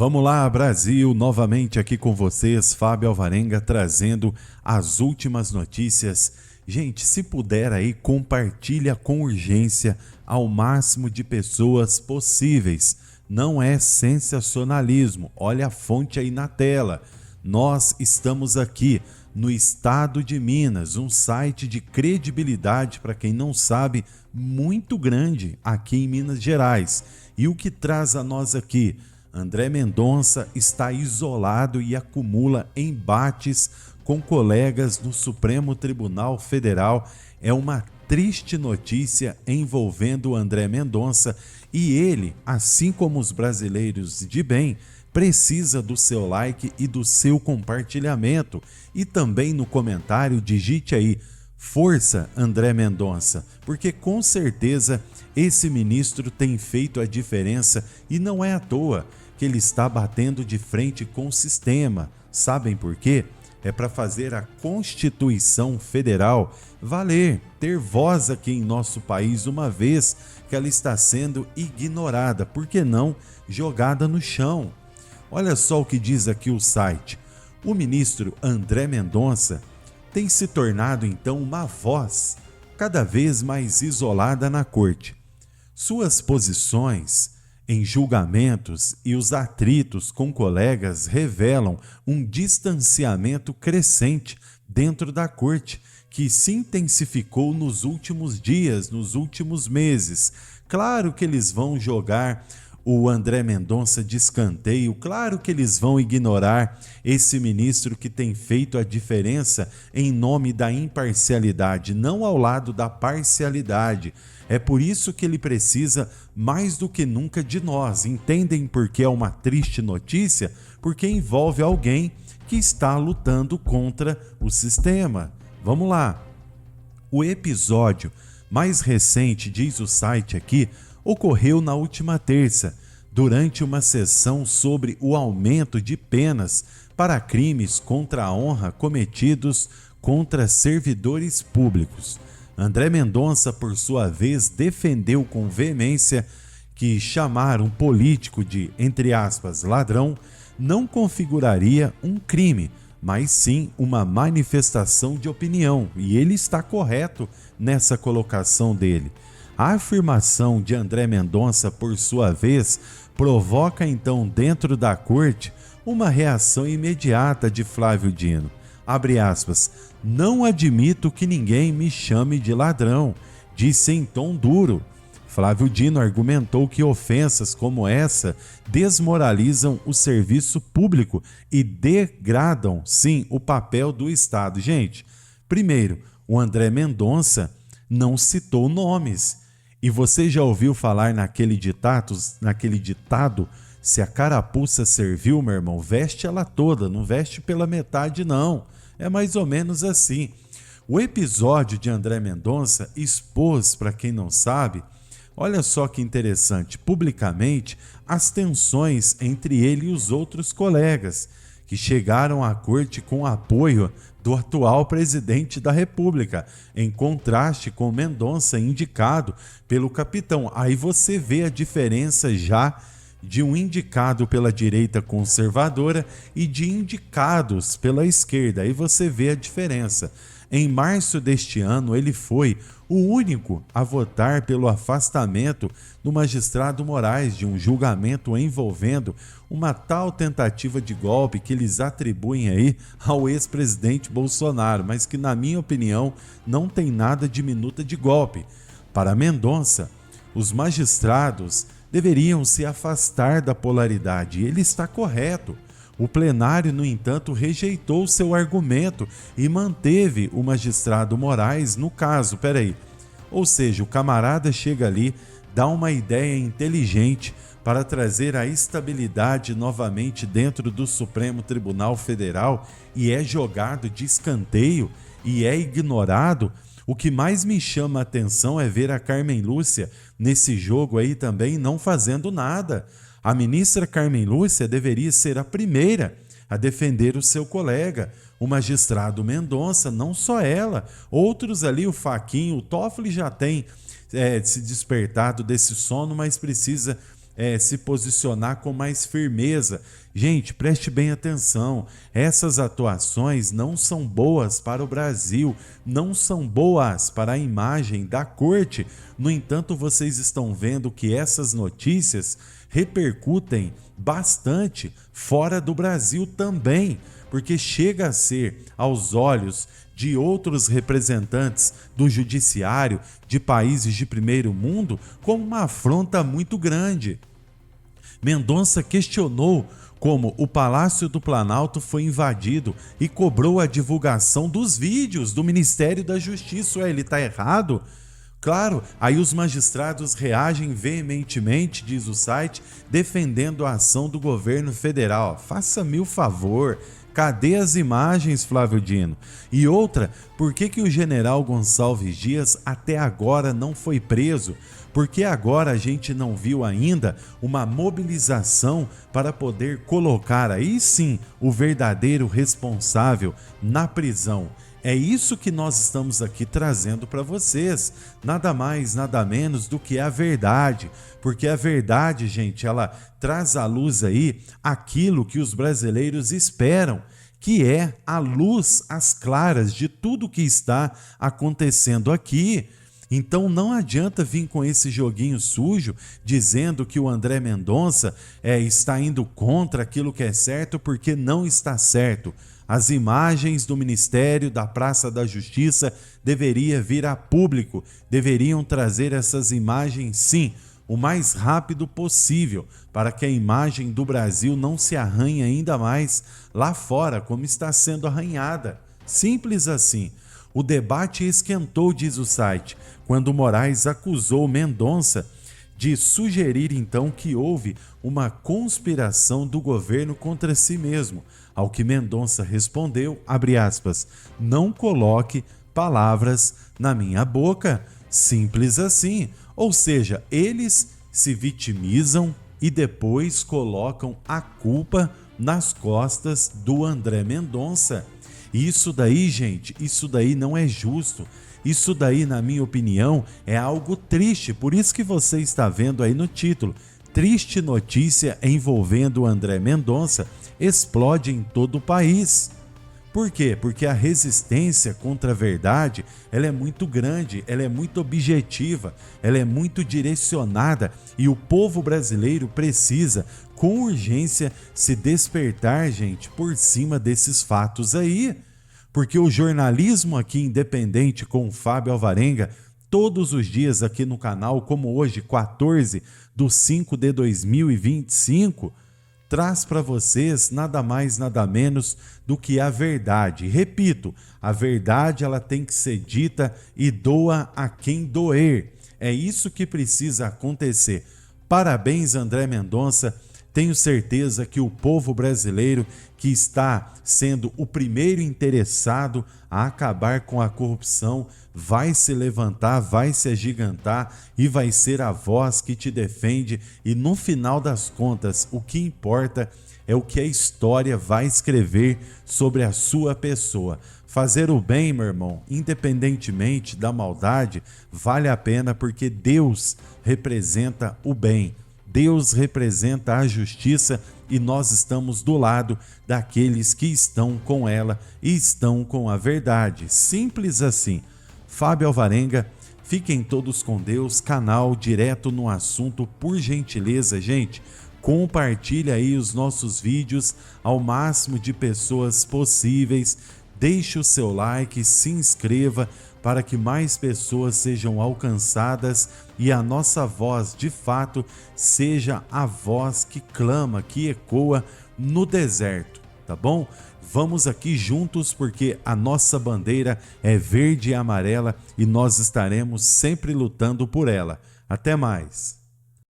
Vamos lá, Brasil, novamente aqui com vocês, Fábio Alvarenga, trazendo as últimas notícias. Gente, se puder aí, compartilha com urgência ao máximo de pessoas possíveis. Não é sensacionalismo, olha a fonte aí na tela. Nós estamos aqui no estado de Minas, um site de credibilidade, para quem não sabe, muito grande aqui em Minas Gerais. E o que traz a nós aqui? André Mendonça está isolado e acumula embates com colegas no Supremo Tribunal Federal. É uma triste notícia envolvendo o André Mendonça e ele, assim como os brasileiros de bem, precisa do seu like e do seu compartilhamento. E também no comentário digite aí, força André Mendonça, porque com certeza esse ministro tem feito a diferença e não é à toa que ele está batendo de frente com o sistema. Sabem por quê? É para fazer a Constituição Federal valer, ter voz aqui em nosso país, uma vez que ela está sendo ignorada, por que não jogada no chão? Olha só o que diz aqui o site. O ministro André Mendonça tem se tornado então uma voz cada vez mais isolada na corte. Suas posições em julgamentos e os atritos com colegas revelam um distanciamento crescente dentro da corte, que se intensificou nos últimos dias, nos últimos meses. Claro que eles vão jogar o André Mendonça de escanteio, claro que eles vão ignorar esse ministro que tem feito a diferença em nome da imparcialidade, não ao lado da parcialidade. É por isso que ele precisa mais do que nunca de nós. Entendem por que é uma triste notícia? Porque envolve alguém que está lutando contra o sistema. Vamos lá. O episódio mais recente, diz o site aqui, ocorreu na última terça, durante uma sessão sobre o aumento de penas para crimes contra a honra cometidos contra servidores públicos. André Mendonça, por sua vez, defendeu com veemência que chamar um político de, entre aspas, ladrão, não configuraria um crime, mas sim uma manifestação de opinião, e ele está correto nessa colocação dele. A afirmação de André Mendonça, por sua vez, provoca então dentro da corte uma reação imediata de Flávio Dino. Abre aspas, não admito que ninguém me chame de ladrão, disse em tom duro. Flávio Dino argumentou que ofensas como essa desmoralizam o serviço público e degradam, sim, o papel do Estado. Gente, primeiro, o André Mendonça não citou nomes. E você já ouviu falar naquele ditado, se a carapuça serviu, meu irmão, veste ela toda, não veste pela metade não. É mais ou menos assim. O episódio de André Mendonça expôs, para quem não sabe, olha só que interessante, publicamente, as tensões entre ele e os outros colegas, que chegaram à corte com apoio do atual presidente da República, em contraste com Mendonça indicado pelo capitão. Aí você vê a diferença já de um indicado pela direita conservadora e de indicados pela esquerda. Aí você vê a diferença. Em março deste ano, ele foi o único a votar pelo afastamento do magistrado Moraes de um julgamento envolvendo uma tal tentativa de golpe que eles atribuem aí ao ex-presidente Bolsonaro, mas que, na minha opinião, não tem nada de minuta de golpe. Para Mendonça, os magistrados deveriam se afastar da polaridade, e ele está correto. O plenário, no entanto, rejeitou seu argumento e manteve o magistrado Moraes no caso. Ou seja, o camarada chega ali, dá uma ideia inteligente para trazer a estabilidade novamente dentro do Supremo Tribunal Federal e é jogado de escanteio e é ignorado. O que mais me chama a atenção é ver a Carmen Lúcia nesse jogo aí também não fazendo nada. A ministra Carmen Lúcia deveria ser a primeira a defender o seu colega, o magistrado Mendonça, não só ela, outros ali, o Fachin, o Toffoli já tem se despertado desse sono, mas precisa se posicionar com mais firmeza. Gente, preste bem atenção, essas atuações não são boas para o Brasil, não são boas para a imagem da corte. No entanto, vocês estão vendo que essas notícias repercutem bastante fora do Brasil também, porque chega a ser, aos olhos de outros representantes do judiciário de países de primeiro mundo, como uma afronta muito grande. Mendonça questionou como o Palácio do Planalto foi invadido e cobrou a divulgação dos vídeos do Ministério da Justiça. Ué, ele está errado? Claro, aí os magistrados reagem veementemente, diz o site, defendendo a ação do governo federal. Faça-me o favor, cadê as imagens, Flávio Dino? E outra, por que o general Gonçalves Dias até agora não foi preso? Porque agora a gente não viu ainda uma mobilização para poder colocar aí sim o verdadeiro responsável na prisão. É isso que nós estamos aqui trazendo para vocês, nada mais, nada menos do que a verdade, porque a verdade, gente, ela traz à luz aí aquilo que os brasileiros esperam, que é a luz às claras de tudo que está acontecendo aqui. Então não adianta vir com esse joguinho sujo dizendo que o André Mendonça está indo contra aquilo que é certo, porque não está certo. As imagens do Ministério, da Praça da Justiça, deveriam vir a público, deveriam trazer essas imagens, sim, o mais rápido possível, para que a imagem do Brasil não se arranhe ainda mais lá fora, como está sendo arranhada. Simples assim. O debate esquentou, diz o site, quando Moraes acusou Mendonça de sugerir então que houve uma conspiração do governo contra si mesmo. Ao que Mendonça respondeu, abre aspas, não coloque palavras na minha boca, simples assim. Ou seja, eles se vitimizam e depois colocam a culpa nas costas do André Mendonça. Isso daí, gente, isso daí não é justo. Isso daí, na minha opinião, é algo triste. Por isso que você está vendo aí no título. Triste notícia envolvendo o André Mendonça explode em todo o país. Por quê? Porque a resistência contra a verdade, ela é muito grande, ela é muito objetiva, ela é muito direcionada e o povo brasileiro precisa, com urgência, se despertar, gente, por cima desses fatos aí. Porque o jornalismo aqui independente com o Fábio Alvarenga, todos os dias aqui no canal, como hoje, 14/5/2025, traz para vocês nada mais, nada menos do que a verdade. Repito, a verdade ela tem que ser dita e doa a quem doer. É isso que precisa acontecer. Parabéns, André Mendonça. Tenho certeza que o povo brasileiro, que está sendo o primeiro interessado a acabar com a corrupção, vai se levantar, vai se agigantar e vai ser a voz que te defende. E no final das contas, o que importa é o que a história vai escrever sobre a sua pessoa. Fazer o bem, meu irmão, independentemente da maldade, vale a pena porque Deus representa o bem. Deus representa a justiça e nós estamos do lado daqueles que estão com ela e estão com a verdade. Simples assim. Fábio Alvarenga, fiquem todos com Deus, canal direto no assunto, por gentileza, gente. Compartilhe aí os nossos vídeos ao máximo de pessoas possíveis. Deixe o seu like, se inscreva para que mais pessoas sejam alcançadas e a nossa voz, de fato, seja a voz que clama, que ecoa no deserto, tá bom? Vamos aqui juntos porque a nossa bandeira é verde e amarela e nós estaremos sempre lutando por ela. Até mais!